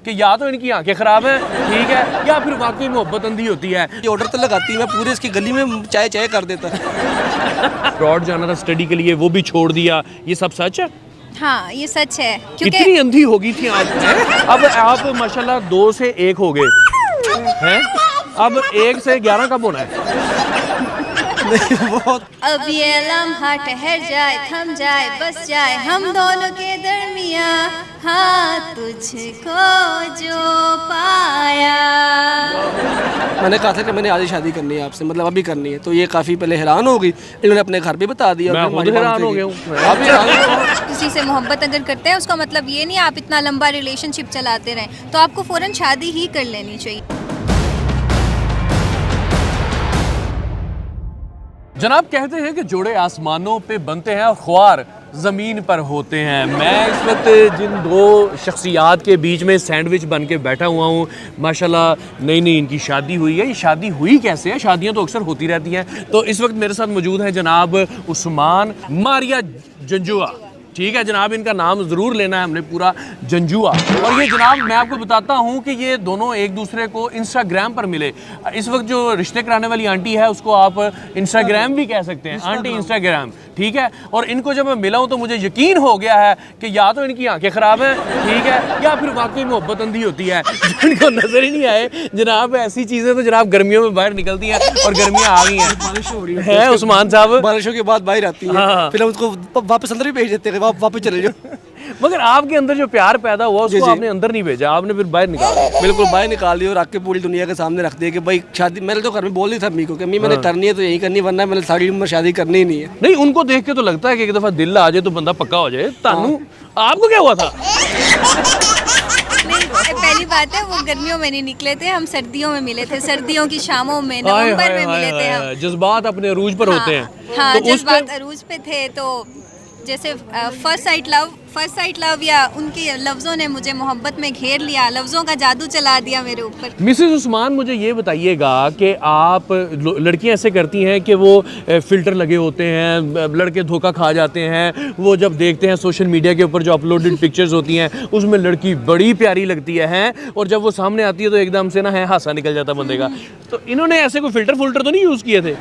कि या तो इनकी आंखें ख़राब हैं, ठीक है, या फिर वाकई मोहब्बत अंधी होती है। ये ऑर्डर तो लगाती मैं पूरे इसकी गली में चाय चाय कर देता। ब्रॉड जाना था स्टडी के लिए, वो भी छोड़ दिया, ये सब सच है? हाँ ये सच है क्योंकि इतनी अंधी हो गई थी आप अब आप माशाल्लाह 2 से 1 हो गए हैं, अब 1 से 11 कब होना है? अब ये लम्हा ठहर जाए, थम जाए, बस जाए हम दोनों के दरमिया, हाँ तुझको जो पाया। मैंने कहा था कि मैंने आधी शादी करनी है आपसे, मतलब अभी करनी है, तो ये काफ़ी पहले हैरान हो गई, इन्होंने अपने घर पे बता दिया। मैं खुद हैरान हो गया हूँ। आप भी हैरान हो? किसी से मोहब्बत अगर करते हैं उसका मतलब ये नहीं आप इतना लंबा रिलेशनशिप चलाते रहें, तो आपको फ़ौरन शादी ही कर लेनी चाहिए। जनाब कहते हैं कि जोड़े आसमानों पे बनते हैं और ख्वार ज़मीन पर होते हैं। मैं इस वक्त जिन 2 शख्सियात के बीच में सैंडविच बन के बैठा हुआ हूँ, माशाल्लाह नई नई इनकी शादी हुई है। ये शादी हुई कैसे है? शादियाँ तो अक्सर होती रहती हैं। तो इस वक्त मेरे साथ मौजूद है जनाब उस्मान मारिया जंजुआ, ठीक है जनाब, इनका नाम ज़रूर लेना है हमने पूरा, जंजुआ। और ये जनाब मैं आपको बताता हूँ कि ये दोनों एक दूसरे को इंस्टाग्राम पर मिले। इस वक्त जो रिश्ते कराने वाली आंटी है उसको आप इंस्टाग्राम भी कह सकते हैं, आंटी इंस्टाग्राम, ठीक है। और इनको जब मैं मिला हूँ तो मुझे यकीन हो गया है कि या तो इनकी आंखें ख़राब हैं, ठीक है, या फिर वाकई मोहब्बत अंधी होती है, जो इनको नज़र ही नहीं आए। जनाब ऐसी चीज़ें तो जनाब गर्मियों में बाहर निकलती हैं और गर्मियाँ आ गई हैं, बारिश हो रही है उस्मान साहब, बारिशों के बाद बाहर आती है, हाँ। फिर हम उसको वापस अंदर भी भेज देते हैं, वापस चले जाओ। मगर आपके अंदर जो प्यार पैदा हुआ उसको आपने अंदर नहीं भेजा, आपने फिर बाहर निकाला। बिल्कुल बाहर निकाल दिया और आके पूरी दुनिया के सामने रख दिया कि भाई शादी, मैंने तो घर में बोल ही था अम्मी को कि अम्मी मैंने करनी है तो यही करनी, वरना मैंने सारी उम्र शादी करनी ही नहीं है। नहीं, उनको देख के तो लगता है कि एक दफा दिल आ जाए तो बंदा पक्का हो जाए। तानू आपको क्या हुआ था? नहीं, पहली बात है वो गर्मियों में नहीं निकले थे, हम सर्दियों में मिले थे, सर्दियों की शामों में, नवंबर में मिले थे हम। जज्बात अपने अरूज पर होते हैं। हाँ तो जज्बात अरूज पे थे, तो जैसे फर्स्ट साइट लव या उनके लफ्ज़ों ने मुझे मोहब्बत में घेर लिया, लफ्ज़ों का जादू चला दिया मेरे ऊपर। मिसेस उस्मान मुझे ये बताइएगा कि आप लड़कियां ऐसे करती हैं कि वो फ़िल्टर लगे होते हैं, लड़के धोखा खा जाते हैं, वो जब देखते हैं सोशल मीडिया के ऊपर जो अपलोडेड पिक्चर्स होती हैं उसमें लड़की बड़ी प्यारी लगती है, और जब वो सामने आती है तो एकदम से ना है हासा निकल जाता बंदे का। तो इन्होंने ऐसे कोई फ़िल्टर तो नहीं यूज़ किए थे?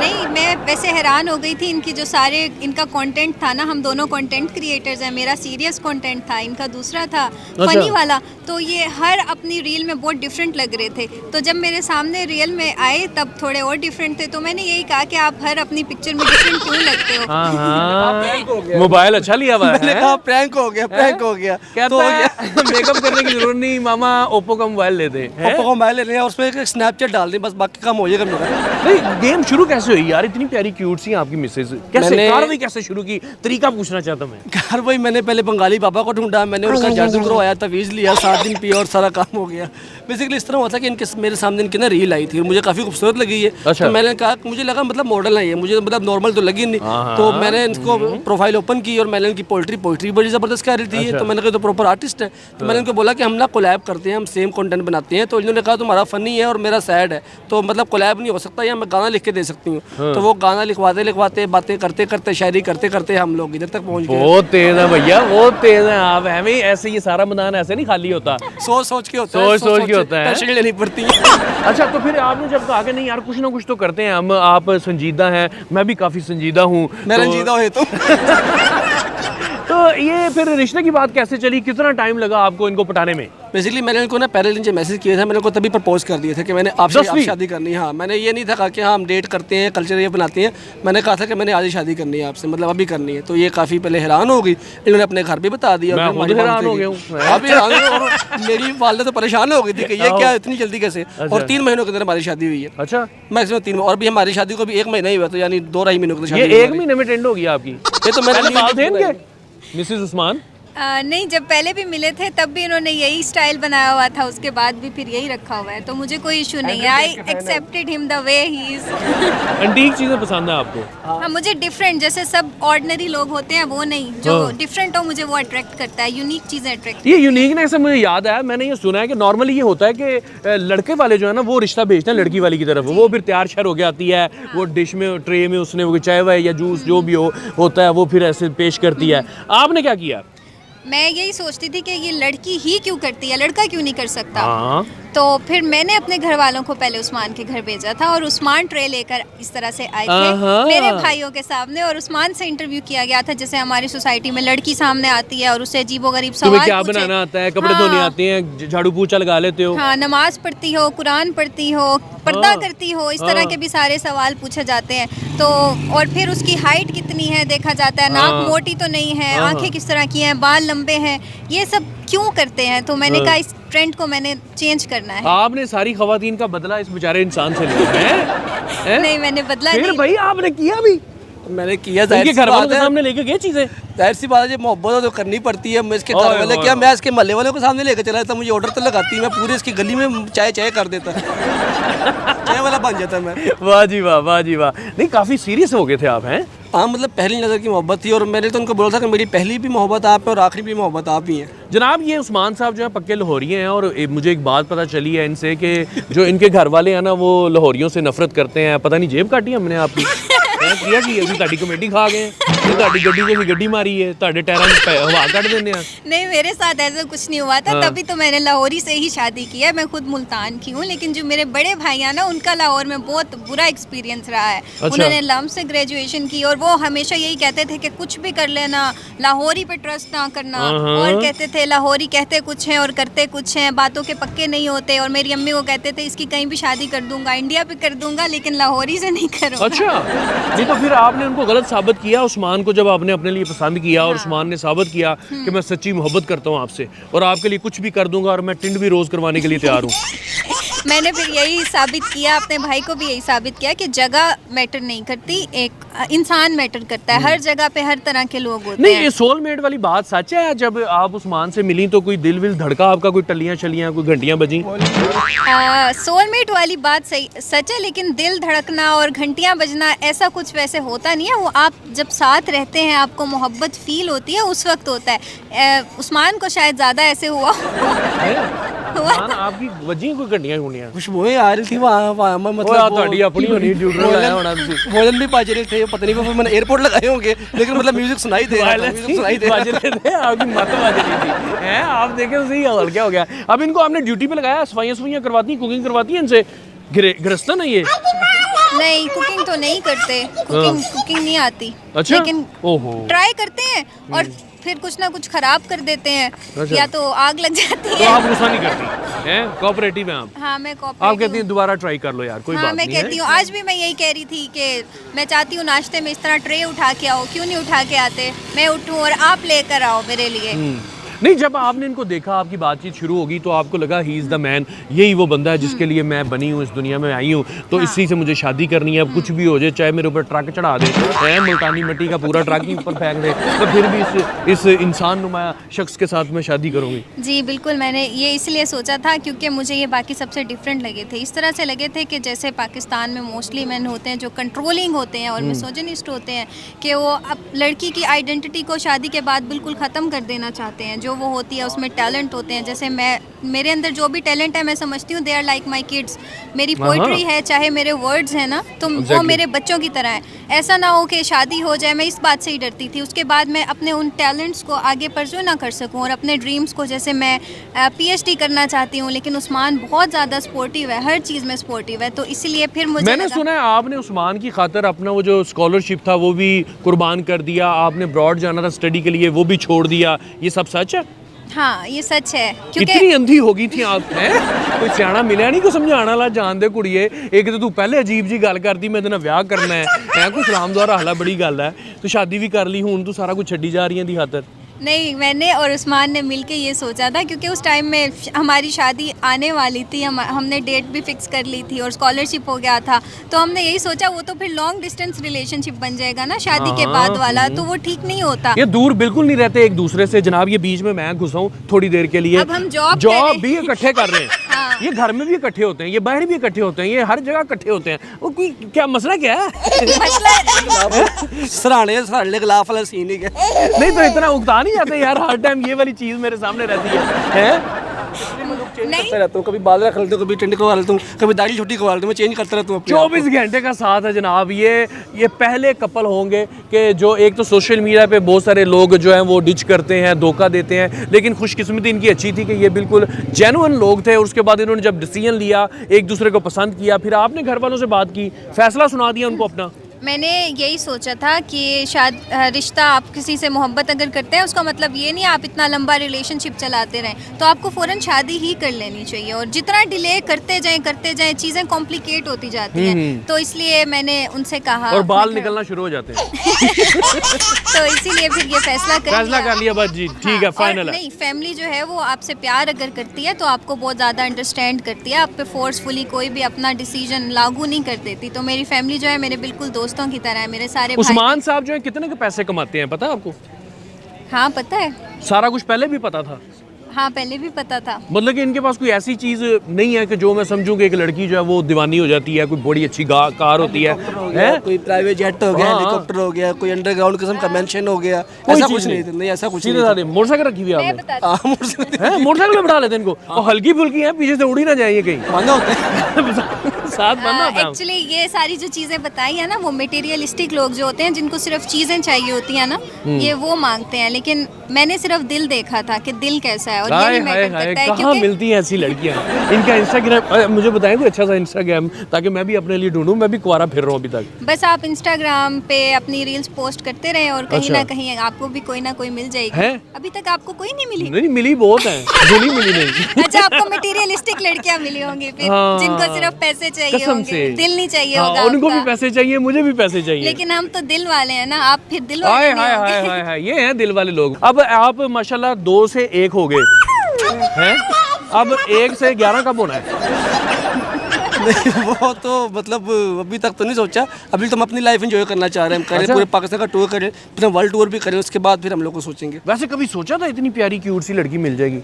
नहीं, मैं वैसे हैरान हो गई थी इनकी जो सारे इनका कंटेंट था ना, हम दोनों कंटेंट क्रिएटर्स हैं, मेरा सीरियस कंटेंट था, इनका दूसरा था फनी वाला, तो ये हर अपनी रील में बहुत डिफरेंट लग रहे थे। तो जब मेरे सामने रियल में आए तब थोड़े और डिफरेंट थे, तो मैंने यही कहा कि आप हर अपनी पिक्चर में डिफरेंट क्यों लगते हो। हाँ, मोबाइल अच्छा लिया हुआ है। प्रैंक हो गया, प्रैंक हो गया, कहता है मेकअप करने की जरूरत नहीं मामा, ओप्पो का मोबाइल ले दे, ओप्पो का मोबाइल ले रहे हैं और उसमें एक स्नैपचैट डाल दें, बस बाकी काम हो जाएगा मेरा। नहीं, गेम शुरू कैसे हुई यार? इतनी प्यारी क्यूट सी आपकी मिसेज, कैसे कार्रवाई कैसे शुरू की? तरीका पूछना चाहता मैं। कार्रवाई मैंने पहले बंगाली पापा को ढूंढा, मैंने उनका जादू करवाया, तवीज़ लिया, 7 दिन पिया और सारा काम हो गया। बेसिकली इस तरह हुआ था कि इनके मेरे सामने इनकी ना रील आई थी और मुझे काफ़ी खूबसूरत लगी है। अच्छा। तो मैंने कहा, मुझे लगा मतलब मॉडल है ये, मुझे मतलब नॉर्मल तो लगी नहीं। तो मैंने इनको प्रोफाइल ओपन की और मैंने इनकी पोइट्री बड़ी ज़बरदस्त कह रही थी। अच्छा। तो मैंने कहा तो प्रॉपर आर्टिस्ट है, तो मैंने उनको बोला कि हम ना कोलैब करते हैं, हम सेम कंटेंट बनाते हैं। तो इन्होंने कहा तुम्हारा फ़नी है और मेरा सैड है, तो मतलब कोलैब नहीं हो सकता, या मैं गाना लिख के दे सकती हूँ। तो वो गाना लिखवाते बातें करते करते शायरी करते करते हम लोग इधर तक पहुँच गए। बहुत तेज है भैया, बहुत तेज है आप। हमें ऐसे ये सारा मैदान ऐसे नहीं खाली होता, सोच के होता है, सोच के होता है, टेंशन लेनी पड़ती है। अच्छा, तो फिर आपने जब कहा कि नहीं यार कुछ ना कुछ तो करते हैं हम, आप संजीदा हैं, मैं भी काफ़ी संजीदा हूँ, मैं रंजीदा हुए तो ये फिर रिश्ते की बात कैसे चली? कितना टाइम लगा आपको इनको पटाने में? बेसिकली मैंने इनको ना पहले दिन जो मैसेज किया था, मैंने उनको तभी प्रपोज कर दिया था कि मैंने आपसे शादी करनी है। हाँ, मैंने ये नहीं था कहा कि हाँ हम डेट करते हैं, कल्चर ये बनाते हैं। मैंने कहा था कि मैंने आधी शादी करनी है आपसे, मतलब अभी करनी है। तो ये काफ़ी पहले हैरान हो गई, इन्होंने अपने घर भी बता दिया। मैं खुद हैरान हो गया हूँ। आप हैरान हो गए, मेरी वालिदा तो परेशान हो गई थी कि ये क्या इतनी जल्दी कैसे। और 3 महीनों के अंदर हमारी शादी हुई है। अच्छा, मैक्सिमम 3, और भी हमारी शादी को भी 1 महीना ही हुआ, तो यानी 2-2.5 महीनों की शादी। ये 1 महीने में टेंड हो गया आपकी? ये तो मैंने बाल थे इनके मिसेस उस्मान? नहीं, जब पहले भी मिले थे तब भी इन्होंने यही स्टाइल बनाया हुआ था, उसके बाद भी फिर यही रखा हुआ है, तो मुझे कोई इशू नहीं है। I accepted him the way he is. Antique चीज़ें पसंद है आपको? हाँ, मुझे डिफरेंट, जैसे सब ऑर्डिनरी लोग होते हैं वो नहीं, जो डिफरेंट हो मुझे वो अट्रैक्ट करता है, यूनिक चीज़ें अट्रैक्ट। ये यूनिकनेस से मुझे याद आया, मैंने ये सुना है कि नॉर्मली ये होता है कि लड़के वाले जो है ना वो रिश्ता भेजते हैं लड़की वाली की तरफ, वो फिर तैयार शर होके आती है, वो डिश में ट्रे में उसने वो चाय वाय या जूस जो भी होता है वो फिर ऐसे पेश करती है। आपने क्या किया? मैं यही सोचती थी कि ये लड़की ही क्यों करती है, लड़का क्यों नहीं कर सकता। हाँ। तो फिर मैंने अपने घर वालों को पहले उस्मान के घर भेजा था और उस्मान ट्रे लेकर इस तरह से आए थे मेरे भाइयों के सामने, और उस्मान से इंटरव्यू किया गया था जैसे हमारी सोसाइटी में लड़की सामने आती है और उससे अजीबोगरीब सवाल तुम्हें क्या पूछे। बनाना आता है, कपड़े धोने आते हैं, झाड़ू पोछा लगा लेते हो? हाँ, नमाज पढ़ती हो, कुरान पढ़ती हो, पर्दा करती हो, इस तरह के भी सारे सवाल पूछे जाते हैं। तो और फिर उसकी हाइट कितनी है देखा जाता है, नाक मोटी तो नहीं है, आंखें किस तरह की हैं, बाल लंबे हैं, ये सब क्यों करते हैं। तो मैंने कहा इस ट्रेंड को मैंने चेंज करना है। आपने सारी खवातीन का बदला इस बेचारे इंसान से लिया है? नहीं, मैंने बदला फिर नहीं। भाई आपने किया भी? मैंने किया, उनके घर वालों के सामने लेके गए चीजें? जाहिर सी बात है, मोहब्बत तो करनी पड़ती है। मैं इसके घर वाले क्या, मैं इसके मोहल्ले वालों के सामने लेकर चला था, मुझे ऑर्डर तो लगाती है, मैं पूरे इसकी गली में चाय चाय कर देता चाय वाला बन जाता मैं। वाह जी वाह, वाह जी वाह। नहीं, काफी सीरियस हो गए थे आप, हैं? हाँ, मतलब पहली नज़र की मोहब्बत थी और मैंने तो उनको बोला था कि मेरी पहली भी मोहब्बत आप है और आखिरी भी मोहब्बत आप ही हैं। जनाब, ये उस्मान साहब जो है पक्के लाहौरी हैं और मुझे एक बात पता चली है इनसे कि जो इनके घर वाले हैं ना वो लाहौरियों से नफरत करते हैं। पता नहीं जेब काटी हमने आपकी किया कि अभी ताड़ी कमेटी खा गए, ताड़ी गड्डी को भी गड्डी मारी है, ताड़े टायरां में हवा कट देने हैं। नहीं, मेरे साथ ऐसा कुछ नहीं हुआ था। तभी तो मैंने लाहौरी से ही शादी की है। मैं खुद मुल्तान की हूँ, लेकिन जो मेरे बड़े भाई हैं ना उनका लाहौर में बहुत बुरा एक्सपीरियंस रहा है। उन्होंने लम से ग्रेजुएशन की और वो हमेशा यही कहते थे कि कुछ भी कर लेना, लाहौरी पे ट्रस्ट ना करना। और कहते थे लाहौरी कहते कुछ हैं और करते कुछ हैं, बातों के पक्के नहीं होते। और मेरी अम्मी को कहते थे इसकी कहीं भी शादी कर दूंगा, इंडिया पे कर दूंगा, लेकिन लाहौरी से नहीं करूँगा। अच्छा, नहीं तो फिर आपने उनको गलत साबित किया उस्मान को, जब आपने अपने लिए पसंद किया और उस्मान ने साबित किया कि मैं सच्ची मोहब्बत करता हूँ आपसे और आपके लिए कुछ भी कर दूंगा और मैं टिंड भी रोज करवाने के लिए तैयार हूँ। मैंने फिर यही साबित किया, अपने भाई को भी यही साबित किया कि जगह मैटर नहीं करती, एक इंसान मैटर करता है। हर जगह पे हर तरह के लोग होते नहीं, हैं। ये सोलमेट वाली बात सच है? जब आप उस्मान से मिली तो कोई दिल विल धड़का आपका, कोई टलियां शलियां, कोई घंटियां बजी? सोलमेट वाली बात सही सच है, लेकिन दिल धड़कना और घंटियां बजना ऐसा कुछ वैसे होता नहीं है। वो आप जब साथ रहते हैं, आपको मोहब्बत फील होती है, उस वक्त होता है। उस्मान को शायद ज़्यादा ऐसे हुआ उस्मान आपकी बजी कोई घंटियां गुंडियां? खुशबुएं आ रही थी वहाँ, मतलब ਤੁਹਾਡੀ ਆਪਣੀ ਹੋਣੀ, ड्यूटी लाया होना ਤੁਸੀਂ। भोजन भी बाज रहे थे, पता नहीं वो मैंने एयरपोर्ट लगाए होंगे, लेकिन मतलब म्यूजिक सुनाई दे रहा था, म्यूजिक सुनाई दे रहा था। बज रहे थे, आपकी मत बज रही थी, हैं? आप देखें सही हाल क्या हो गया। अब इनको आपने ड्यूटी पे लगाया, सफाइयाँ करवाती, कुकिंग करवाती है इनसे? गृहस्थन है ये? नहीं, कुकिंग तो नहीं करते, कुकिंग नहीं आती। अच्छा? लेकिन ओहो, ट्राई करते हैं और फिर कुछ ना कुछ खराब कर देते हैं। अच्छा। या तो आग लग जाती तो है। आप गुस्सा नहीं करती हैं? कोऑपरेटिव हैं आप? हाँ, मैं आप कहती हैं दोबारा ट्राई कर लो यार, कोई हाँ, बात मैं नहीं है। कहती हूँ। आज भी मैं यही कह रही थी कि मैं चाहती हूँ नाश्ते में इस तरह ट्रे उठा के आओ, क्यों नहीं उठा के आते, मैं उठूँ और आप लेकर आओ मेरे लिए। नहीं, जब आपने इनको देखा, आपकी बातचीत शुरू होगी तो आपको लगा ही इज़ द मैन, यही वो बंदा है जिसके लिए मैं बनी हूँ, इस दुनिया में आई हूँ, तो इसी से मुझे शादी करनी है। अब कुछ भी हो जाए, चाहे मेरे ऊपर ट्रक चढ़ा दे, मुल्तानी मिट्टी का पूरा ट्रक ही ऊपर फेंक दे, तो फिर भी इस इंसान नुमाया शख्स के साथ मैं शादी करूँगी। जी बिल्कुल, मैंने ये इसलिए सोचा था क्योंकि मुझे ये बाकी सबसे डिफरेंट लगे थे। इस तरह से लगे थे कि जैसे पाकिस्तान में मोस्टली मैन होते हैं जो कंट्रोलिंग होते हैं और मिसोजिनिस्ट होते हैं, कि वो अब लड़की की आइडेंटिटी को शादी के बाद बिल्कुल ख़त्म कर देना चाहते हैं। जो वो होती है उसमें टैलेंट होते हैं, जैसे मेरे अंदर जो भी टैलेंट है मैं समझती हूँ they are like my kids. मेरी पोइट्री है, चाहे मेरे वर्ड्स हैं ना, तो वो मेरे बच्चों की तरह है। ऐसा ना हो कि शादी हो जाए, मैं इस बात से ही डरती थी, उसके बाद मैं अपने उन टैलेंट्स को आगे परस्यू ना कर सकूं और अपने ड्रीम्स को, जैसे मैं PhD करना चाहती हूँ, लेकिन उस्मान बहुत ज़्यादा सपोर्टिव है, हर चीज़ में सपोर्टिव है, तो इसलिए फिर मुझे मैंने सुना है आपने उस्मान की खातिर अपना वो जो स्कॉलरशिप था वो भी कुर्बान कर दिया, आपने ब्रॉड जाना था स्टडी के लिए, वो भी छोड़ दिया, ये सब सच है? हाँ, ये सच है। क्योंकि कितनी अंधी हो गई थी आप, हैं? कोई सियाना मिलिया नहीं को समझाना ला, जान दे कुड़िए, एक तो तू पहले अजीब जी गल करती मैं तेरे विआह करना है, कोई सलाम दुआरा हाला बड़ी गल है, तू शादी भी कर ली, हुण तू सारा कुछ छड्डी जा रही है दी खातर। नहीं, मैंने और उस्मान ने मिलके ये सोचा था, क्योंकि उस टाइम में हमारी शादी आने वाली थी, हमने डेट भी फिक्स कर ली थी और स्कॉलरशिप हो गया था, तो हमने यही सोचा वो तो फिर लॉन्ग डिस्टेंस रिलेशनशिप बन जाएगा ना शादी के बाद वाला, तो वो ठीक नहीं होता। ये दूर बिल्कुल नहीं रहते एक दूसरे से जनाब, ये बीच में मैं घुसा हूँ थोड़ी देर के लिए, अब हम जॉब भी इकट्ठे कर रहे हैं। हाँ। ये घर में भी इकट्ठे होते हैं, ये बाहर भी इकट्ठे होते हैं, ये हर जगह इकट्ठे होते हैं। वो कोई क्या मसला क्या है? सराहने सराहने के खिलाफ वाला सीन ही है। नहीं तो इतना उगता नहीं जाते यार, हर टाइम ये वाली चीज मेरे सामने रहती है? करता रहता हूँ, कभी बाल रख लेता हूँ, कभी टिंड करवा लेता हूँ, कभी दाढ़ी छोटी करवा लेता हूँ, मैं चेंज करता रहता हूँ। 24 घंटे का साथ है जनाब। ये पहले कपल होंगे कि जो एक तो सोशल मीडिया पे बहुत सारे लोग जो हैं वो डिच करते हैं, धोखा देते हैं, लेकिन खुशकिस्मती इनकी अच्छी थी कि ये बिल्कुल जेन्युइन लोग थे। और उसके बाद इन्होंने जब डिसीजन लिया, एक दूसरे को पसंद किया, फिर आपने घर वालों से बात की, फैसला सुना दिया उनको अपना। मैंने यही सोचा था कि शायद रिश्ता, आप किसी से मोहब्बत अगर करते हैं उसका मतलब ये नहीं आप इतना लंबा रिलेशनशिप चलाते रहें, तो आपको फ़ौरन शादी ही कर लेनी चाहिए। और जितना डिले करते जाएं चीज़ें कॉम्प्लिकेट होती जाती हैं। तो इसलिए मैंने उनसे कहा, और बाल निकलना शुरू हो जाते हैं। तो इसीलिए फिर ये फैसला कर लिया बस जी, ठीक है, फाइनल है। नहीं, फैमिली जो है वो आपसे प्यार अगर करती है तो आपको बहुत ज़्यादा अंडरस्टैंड करती है, आप पे फोर्सफुली कोई भी अपना डिसीजन लागू नहीं कर देती। तो मेरी फैमिली जो है मेरे बिल्कुल दोस्तों की तरह है, मेरे सारे उस्मान साहब जो है कितने के पैसे कमाते हैं पता है आपको? हाँ पता है, सारा कुछ पहले भी पता था? हाँ पहले भी पता था। मतलब कि इनके पास कोई ऐसी चीज नहीं है कि जो मैं समझूं कि एक लड़की जो है वो दीवानी हो जाती है, कोई बड़ी अच्छी कार होती है, कोई प्राइवेट जेट हो गया, हेलीकॉप्टर हो गया, कोई अंडरग्राउंड किस्म का मेंशन हो गया, ऐसा कुछ नहीं, ऐसा कुछ नहीं। मोटरसाइकिल रखी हुई है मैं आपने? बताती हूँ। मोटरसाइकिल में बैठा लेते हैं इनको, और हल्की फुल्की है, पीछे से उड़ी ना जाए ये कहीं, बंदा होता है साथ बंदा होता है। एक्चुअली ये सारी जो चीज़ें बताई है ना, वो मटेरियलिस्टिक लोग जो होते हैं जिनको सिर्फ चीज़ें चाहिए होती हैं ना, ये वो मांगते हैं। लेकिन मैंने सिर्फ दिल देखा था कि दिल कैसा है, और यही मैटर करता है। कहाँ मिलती हैं ऐसी लड़कियाँ? इनका इंस्टाग्राम मुझे बताएं कोई अच्छा सा इंस्टाग्राम, ताकि मैं भी अपने लिए ढूंढूं। मैं भी कुंवारा फिर रहा हूँ अभी तक। बस आप इंस्टाग्राम पे अपनी रील्स पोस्ट करते रहें और कहीं ना कहीं आपको भी कोई ना कोई मिल जाएगी। अभी तक आपको कोई नहीं मिली? नहीं मिली, बहुत है जो नहीं मिली नहीं। अच्छा, आपको मटेरियलिस्टिक लड़कियां मिली होंगी फिर, जिनको सिर्फ पैसे चाहिए होंगे, दिल नहीं चाहिए होगा। उनको भी पैसे चाहिए, मुझे भी पैसे चाहिए। लेकिन हम तो दिल वाले हैं ना, आप फिर दिल वाले नहीं होंगे। हाय, ये हैं दिल वाले लोग। अब आप माशाल्लाह 2 से 1 हो गए हैं, अब 1 से 11 कब होना है? वो तो मतलब अभी तक तो नहीं सोचा। अभी तो हम अपनी लाइफ एंजॉय करना चाह रहे हैं, हम करें पूरे पाकिस्तान का टूर करें, फिर हम वर्ल्ड टूर भी करें, उसके बाद फिर हम लोग को सोचेंगे। वैसे कभी सोचा था इतनी प्यारी क्यूट सी लड़की मिल जाएगी?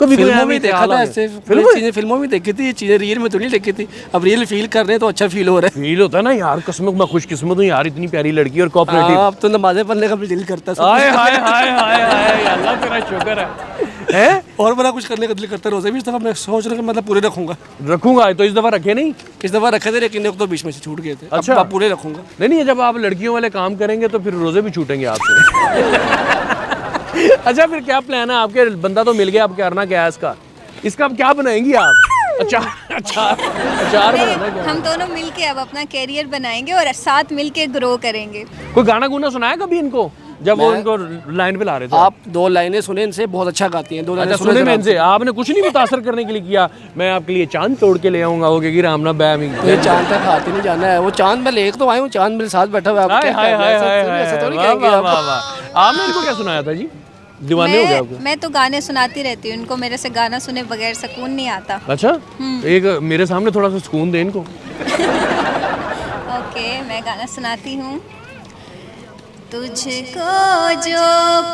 कभी फिल्मों में देखा था ऐसे, फिल्मों में देखी थी ये चीजें, रियल में तो नहीं देखी थी। अब रियल फील कर रहे हैं तो अच्छा फील हो रहा है। फील होता है ना यार, कसम मैं खुशकिस्मत हूँ यार, इतनी प्यारी लड़की और कोऑपरेटिव। अब तो नमाज़ें पढ़ने का भी दिल करता है। हाय हाय हाय हाय हाय, अल्लाह तेरा शुक्र है। और बड़ा कुछ करने का दिल करता है। रोज़े भी इस दफ़ा मैं सोच रहा हूँ मतलब पूरे रखूंगा। तो इस दफ़ा रखे नहीं? इस दफ़ा रखे थे, लेकिन एक तो बीच में से छूट गए थे। अच्छा, अब पूरे रखूंगा। नहीं, जब आप लड़कियों वाले काम करेंगे तो फिर रोज़े भी छूटेंगे आपसे। अच्छा, फिर क्या प्लान है आपके? बंदा तो मिल गया, अब करना क्या है इसका अब क्या बनाएंगी आप? अचार बनाना क्या? हम दोनों मिलके अब अपना कैरियर बनाएंगे और साथ मिलके ग्रो करेंगे। कोई गाना गुना सुनाया कभी इनको जब वो इनको लाइन पे ला रहे थे? आप 2 लाइनें सुने इनसे, बहुत अच्छा गाती हैं। 2 लाइनें सुने मैं इनसे। आपने कुछ नहीं मुतासर करने के लिए किया? मैं आपके लिए चांद तोड़ के ले आऊंगा, वो कहेगी रामना बैम। ये चांद तक हाथ ही नहीं जाना है, वो चांद मैं लेके तो आया हूँ, चांद मेरे साथ बैठा हुआ है। आपने इनको क्या सुनाया था जी? दीवाने हो गए आपको? मैं तो गाने सुनाती रहती हूँ इनको, मेरे से गाना सुने बगैर सुकून नहीं आता। अच्छा, एक मेरे सामने थोड़ा सा सुकून दे इनको। ओके, मैं गाना सुनाती हूँ। तुझको जो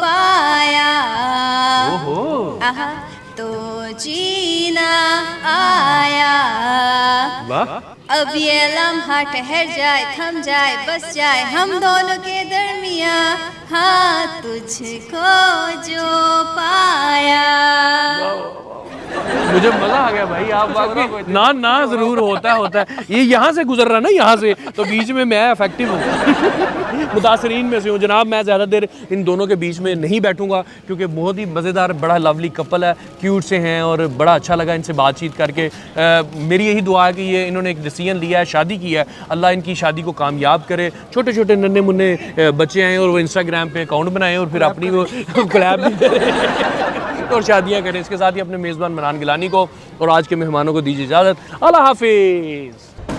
पाया आहा, तो जीना आया। वाह, अब ये लम्हा ठहर जाए, थम जाए, बस जाए हम दोनों के दरमिया। हाँ, तुझको जो पाया। मुझे मजा आ गया भाई। आप वाकई ना जरूर होता है। ये यहाँ से गुजर रहा ना, यहाँ से, तो बीच में मैं इफेक्टिव हूँ, मुतासरीन में से हूँ जनाब। मैं ज़्यादा देर इन दोनों के बीच में नहीं बैठूंगा, क्योंकि बहुत ही मज़ेदार बड़ा लवली कपल है, क्यूट से हैं, और बड़ा अच्छा लगा इनसे बातचीत करके। मेरी यही दुआ है कि ये इन्होंने एक डिसीजन लिया है, शादी की है, अल्लाह इनकी शादी को कामयाब करे। छोटे छोटे नन्हे मुन्ने बच्चे हैं और वो इंस्टाग्राम पे अकाउंट बनाएं और फिर अपनी वो कोलैब भी करें और शादियाँ करें। इसके साथ ही अपने मेज़बान मनान गिलानी को और आज के मेहमानों को दीजिए इजाज़त। अल्लाह हाफिज़।